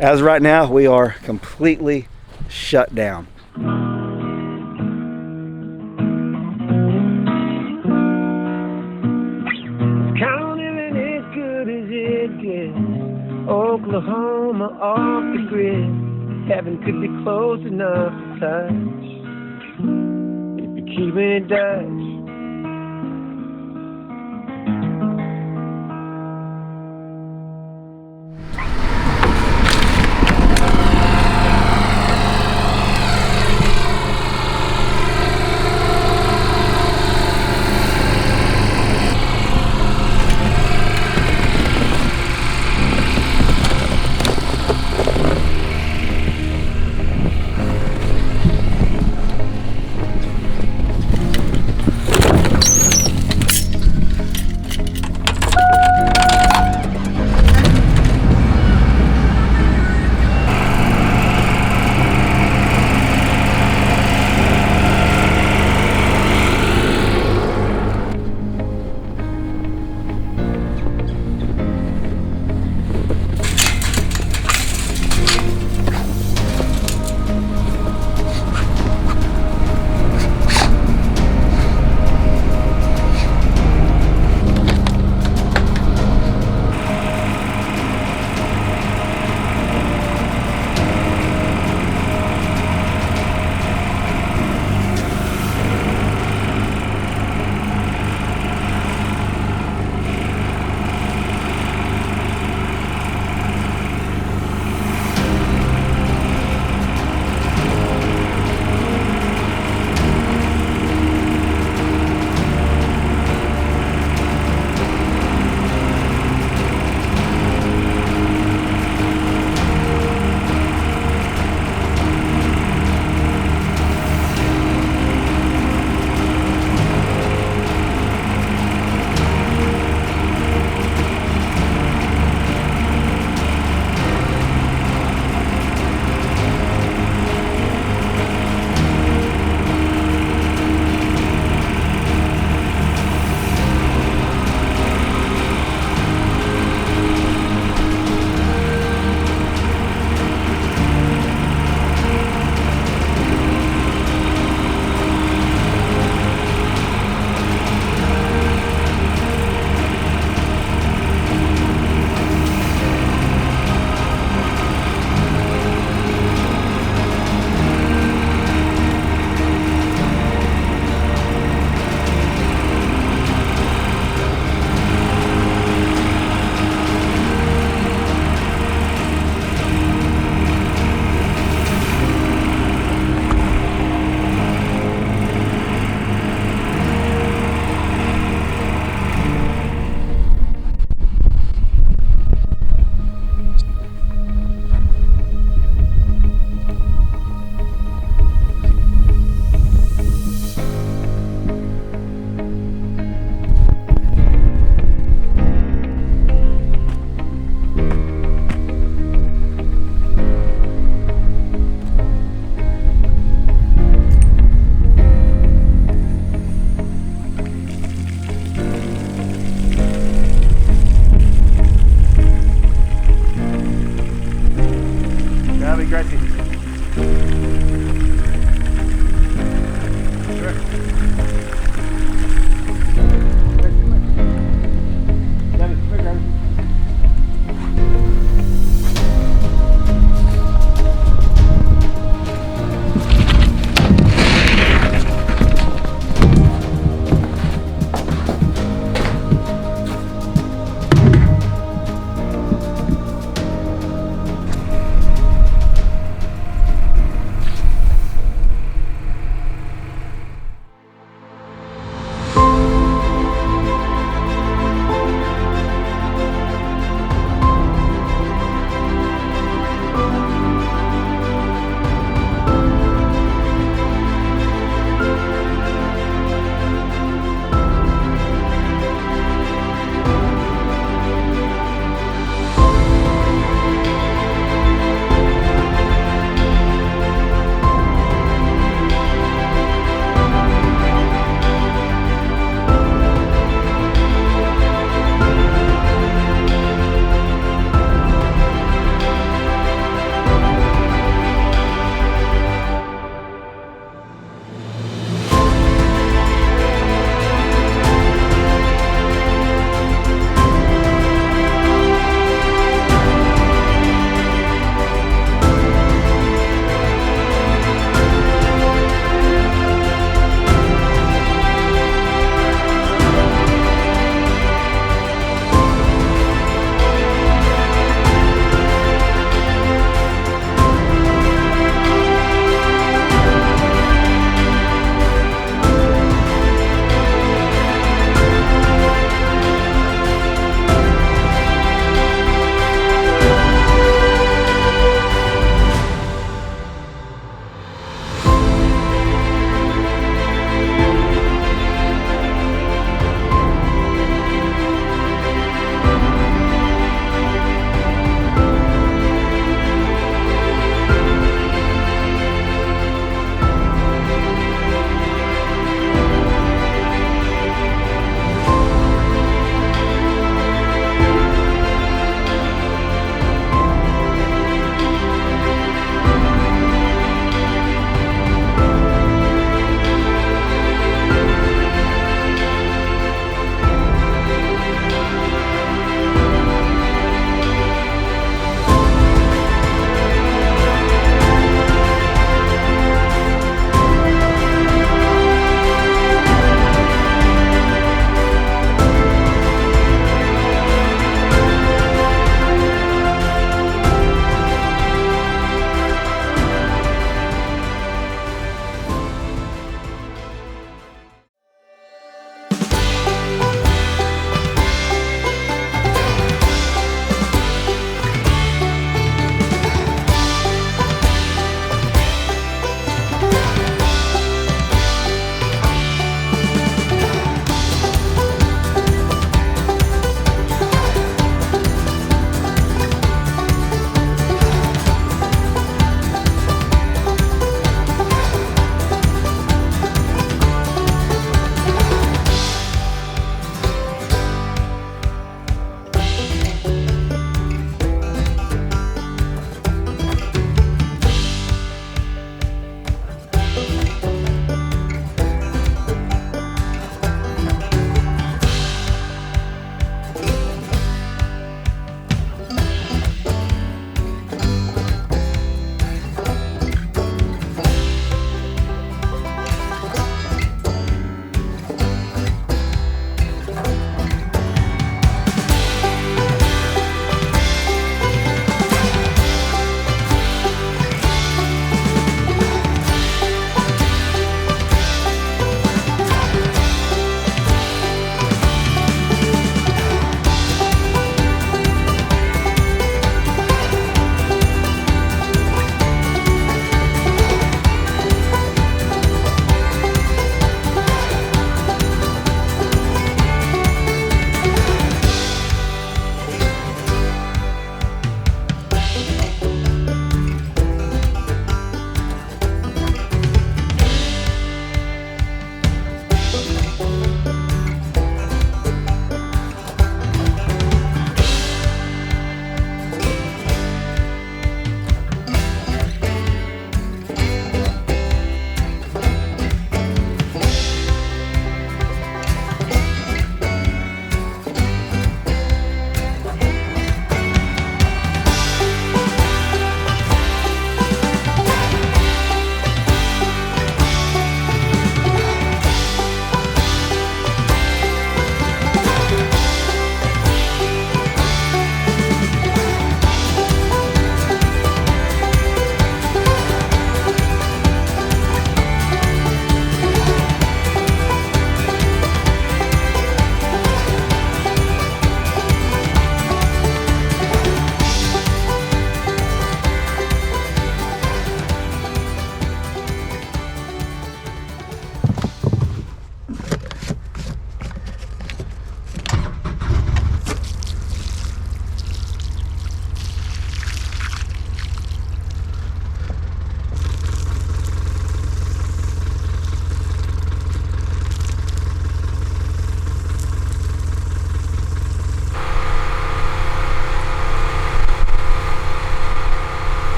As right now, we are completely shut down. Counting as good as it gets. Oklahoma off the grid. Heaven could be close enough to touch if you're keeping it Dutch.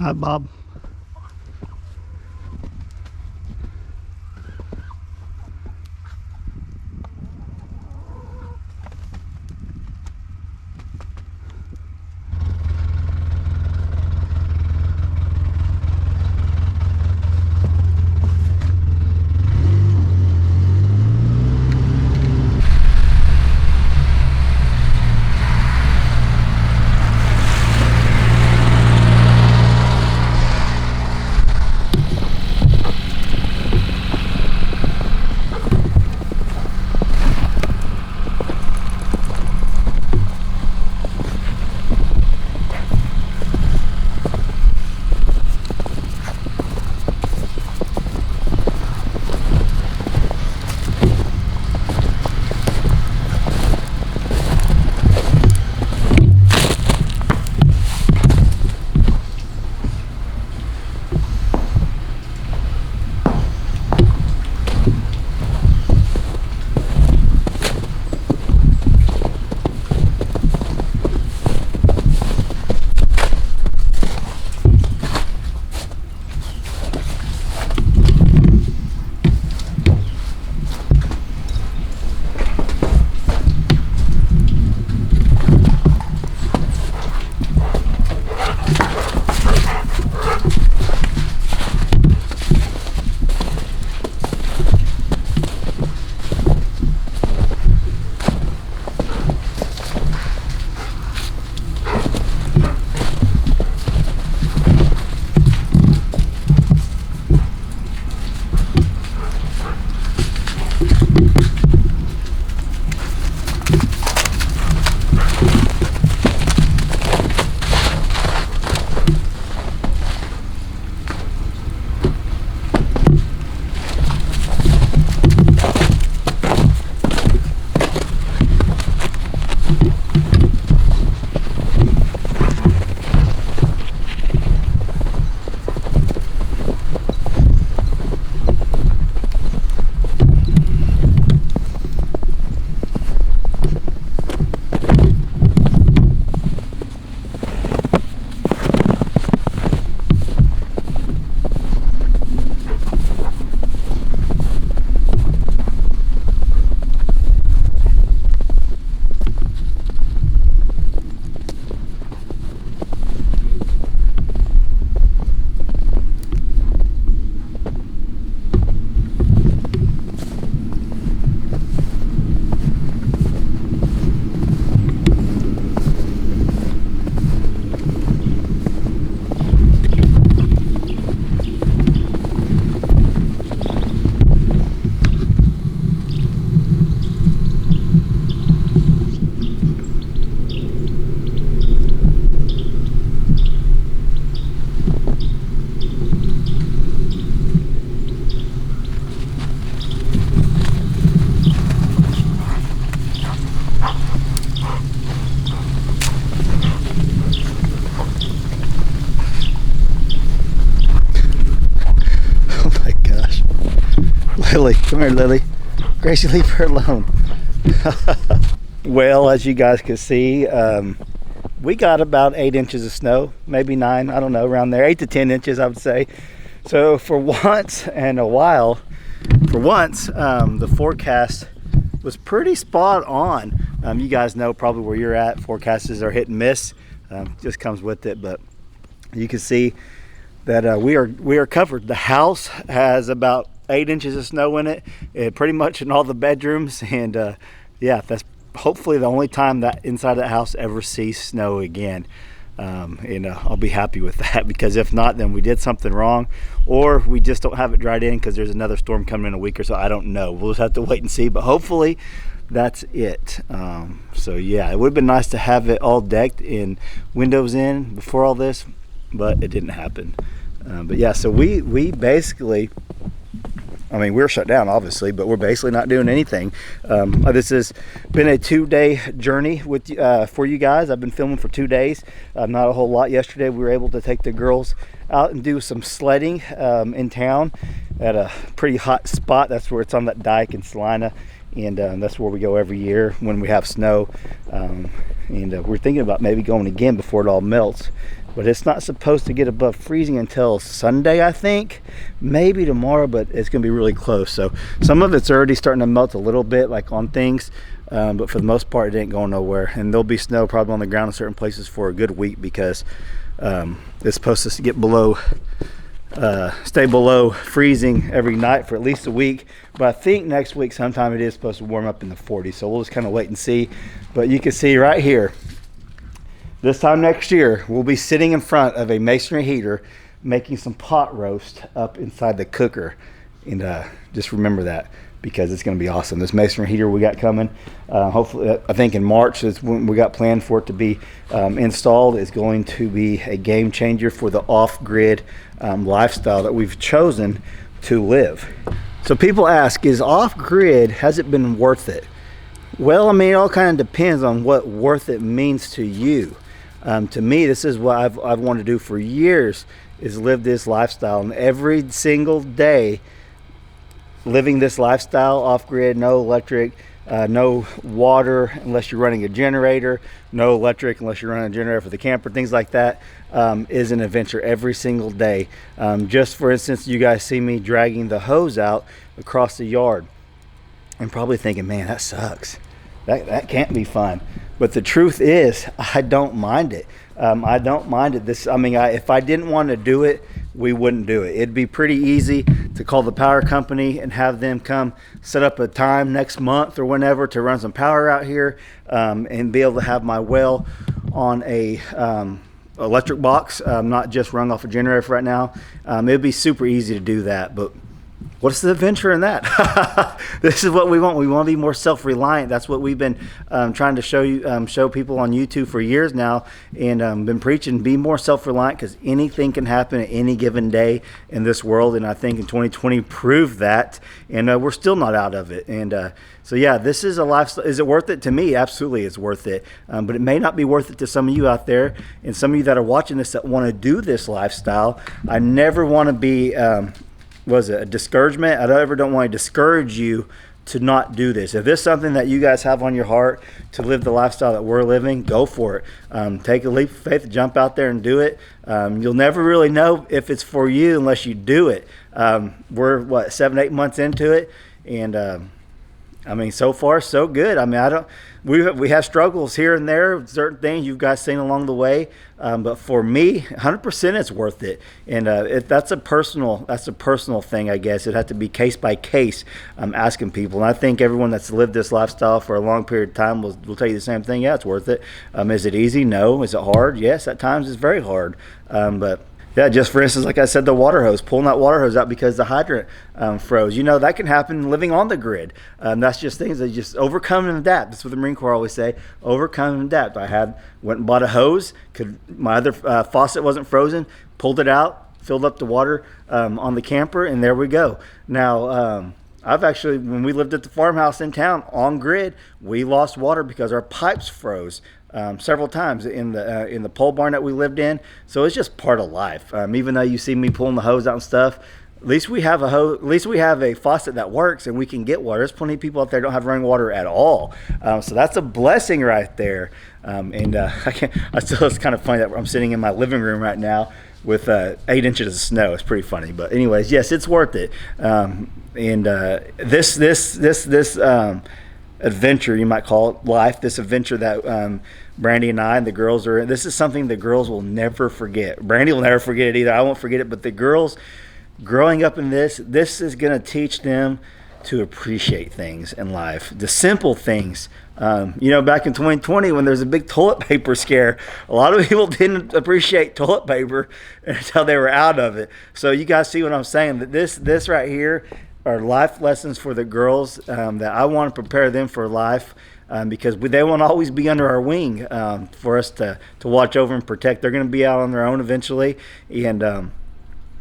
Hi, Bob. Lily, come here, Lily. Gracie, leave her alone. Well, as you guys can see, we got about 8 inches of snow, maybe 9, I don't know, around there, 8 to 10 inches, I would say. So for once in a while, the forecast was pretty spot on. You guys know probably where you're at. Forecasts are hit and miss, just comes with it. But you can see that we are covered. The house has about 8 inches of snow in it, pretty much in all the bedrooms. And yeah, that's hopefully the only time that inside that house ever sees snow again. And I'll be happy with that, because if not, then we did something wrong, or we just don't have it dried in because there's another storm coming in a week or so. I don't know. We'll just have to wait and see, but hopefully that's it. So yeah, it would have been nice to have it all decked in, windows in before all this, but it didn't happen. But yeah, so we basically, I mean, we're shut down obviously, but we're basically not doing anything. This has been a 2-day journey with for you guys. I've been filming for 2 days, not a whole lot. Yesterday we were able to take the girls out and do some sledding in town at a pretty hot spot. That's where it's on that dike in Salina, and that's where we go every year when we have snow. And we're thinking about maybe going again before it all melts. but it's not supposed to get above freezing until Sunday, I think, maybe tomorrow, but it's gonna be really close. So some of it's already starting to melt a little bit, like on things, but for the most part it ain't going nowhere. And there'll be snow probably on the ground in certain places for a good week, because it's supposed to get below stay below freezing every night for at least a week. But I think next week sometime it is supposed to warm up in the 40s, so we'll just kind of wait and see. But you can see right here, this time next year we'll be sitting in front of a masonry heater making some pot roast up inside the cooker. And just remember that, because it's going to be awesome. This masonry heater we got coming, hopefully I think in March is when we got planned for it to be installed. Is going to be a game changer for the off-grid lifestyle that we've chosen to live. So people ask, is off-grid, has it been worth it? Well, I mean, it all kind of depends on what worth it means to you. To me, this is what I've wanted to do for years, is live this lifestyle. And every single day living this lifestyle, off-grid, no electric, no water unless you're running a generator, no electric unless you're running a generator for the camper, things like that, is an adventure every single day. Just for instance, you guys see me dragging the hose out across the yard and probably thinking, man, that sucks. That can't be fun. But the truth is, I don't mind it. I don't mind it. If I didn't want to do it, we wouldn't do it. It'd be pretty easy to call the power company and have them come set up a time next month or whenever to run some power out here, and be able to have my well on a electric box, not just run off a generator for right now. It'd be super easy to do that, but what's the adventure in that? This is what we want. We want to be more self-reliant. That's what we've been trying to show people on YouTube for years now, and been preaching, be more self-reliant, because anything can happen at any given day in this world. And I think in 2020 proved that, and we're still not out of it. And so yeah, this is a lifestyle. Is it worth it? To me, absolutely it's worth it. But it may not be worth it to some of you out there, and some of you that are watching this that want to do this lifestyle. I never want to be a discouragement. I don't want to discourage you to not do this. If this is something that you guys have on your heart to live the lifestyle that we're living, go for it. Take a leap of faith, jump out there and do it. You'll never really know if it's for you unless you do it. We're 7-8 months into it, and so far so good. We have struggles here and there, certain things you guys seen along the way, but for me, 100% it's worth it. And that's a personal thing, I guess. It has to be case by case. Asking people, and I think everyone that's lived this lifestyle for a long period of time will tell you the same thing. Yeah, it's worth it. Is it easy? No. Is it hard? Yes, at times it's very hard. But yeah, just for instance, like I said, the water hose, pulling that water hose out because the hydrant froze. That can happen living on the grid. That's just things that you just overcome and adapt. That's what the Marine Corps always say, overcome and adapt. Went and bought a hose. My other faucet wasn't frozen, pulled it out, filled up the water on the camper, and there we go. Now, I've actually, when we lived at the farmhouse in town on grid, we lost water because our pipes froze several times in the pole barn that we lived in. So it's just part of life. Even though you see me pulling the hose out and stuff, at least we have a faucet that works and we can get water. There's plenty of people out there don't have running water at all. So that's a blessing right there. It's kind of funny that I'm sitting in my living room right now with 8 inches of snow. It's pretty funny, but anyways, yes, it's worth it. This adventure, you might call it life, this adventure that Brandy and I and the girls are in, this is something the girls will never forget. Brandy will never forget it either. I won't forget it, but the girls growing up in this is going to teach them to appreciate things in life, the simple things. Back in 2020 when there's a big toilet paper scare, a lot of people didn't appreciate toilet paper until they were out of it. So you guys see what I'm saying, that this right here are life lessons for the girls, that I want to prepare them for life, because they won't always be under our wing for us to watch over and protect. They're going to be out on their own eventually, and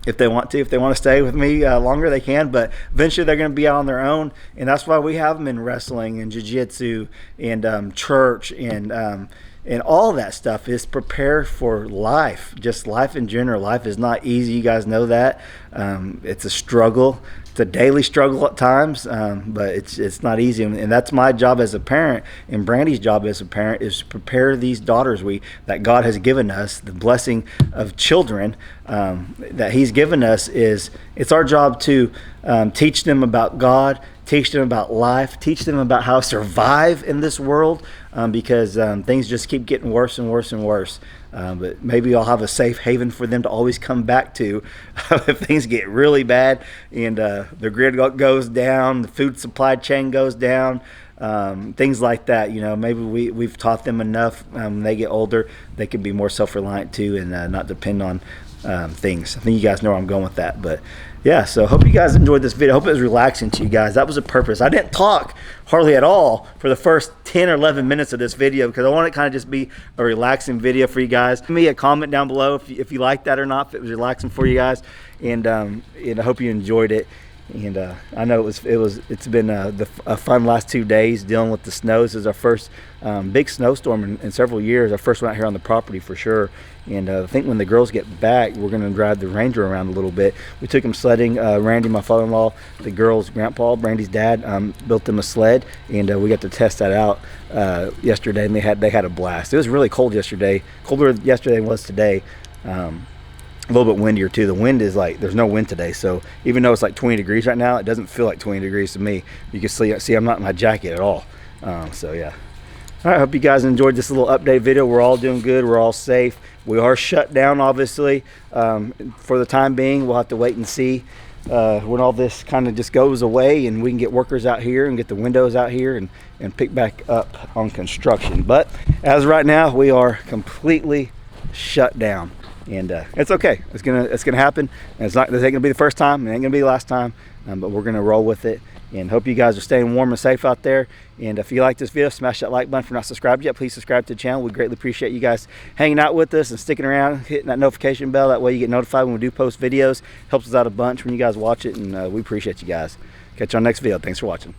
if they want to stay with me longer, they can, but eventually they're going to be out on their own. And that's why we have them in wrestling and jiu-jitsu and church and And all that stuff is prepare for life, just life in general. Life is not easy. You guys know that. It's a struggle. It's a daily struggle at times, but it's not easy. And that's my job as a parent, and Brandy's job as a parent, is to prepare these daughters that God has given us. The blessing of children that He's given us it's our job to teach them about God, teach them about life, teach them about how to survive in this world, because things just keep getting worse and worse and worse. But maybe I'll have a safe haven for them to always come back to if things get really bad and the grid goes down, the food supply chain goes down, things like that. Maybe we've taught them enough. When they get older, they can be more self-reliant too, and not depend on things. I think you guys know where I'm going with that. But yeah, so hope you guys enjoyed this video. Hope it was relaxing to you guys. That was the purpose. I didn't talk hardly at all for the first 10 or 11 minutes of this video, because I want it kind of just be a relaxing video for you guys. Give me a comment down below if you like that or not, if it was relaxing for you guys, and I hope you enjoyed it. And I know it's been a fun last 2 days dealing with the snows. This is our first big snowstorm in several years. Our first one out here on the property for sure. And I think when the girls get back, we're going to drive the Ranger around a little bit. We took them sledding. Randy, my father-in-law, the girls' grandpa, Brandy's dad, built them a sled, and we got to test that out yesterday. And they had a blast. It was really cold yesterday, colder yesterday than it was today. A little bit windier too. The wind is there's no wind today, so even though it's like 20 degrees right now, it doesn't feel like 20 degrees to me. You can see I'm not in my jacket at all. So yeah. All right, I hope you guys enjoyed this little update video. We're all doing good. We're all safe. We are shut down, obviously, for the time being. We'll have to wait and see when all this kind of just goes away and we can get workers out here and get the windows out here and pick back up on construction. But as right now, we are completely shut down. And it's okay. It's gonna happen. And this ain't gonna be the first time. It ain't gonna be the last time. But we're gonna roll with it. And hope you guys are staying warm and safe out there. And if you like this video, smash that like button. If you're not subscribed yet, please subscribe to the channel. We greatly appreciate you guys hanging out with us and sticking around, hitting that notification bell. That way you get notified when we do post videos. Helps us out a bunch when you guys watch it. And we appreciate you guys. Catch you on the next video. Thanks for watching.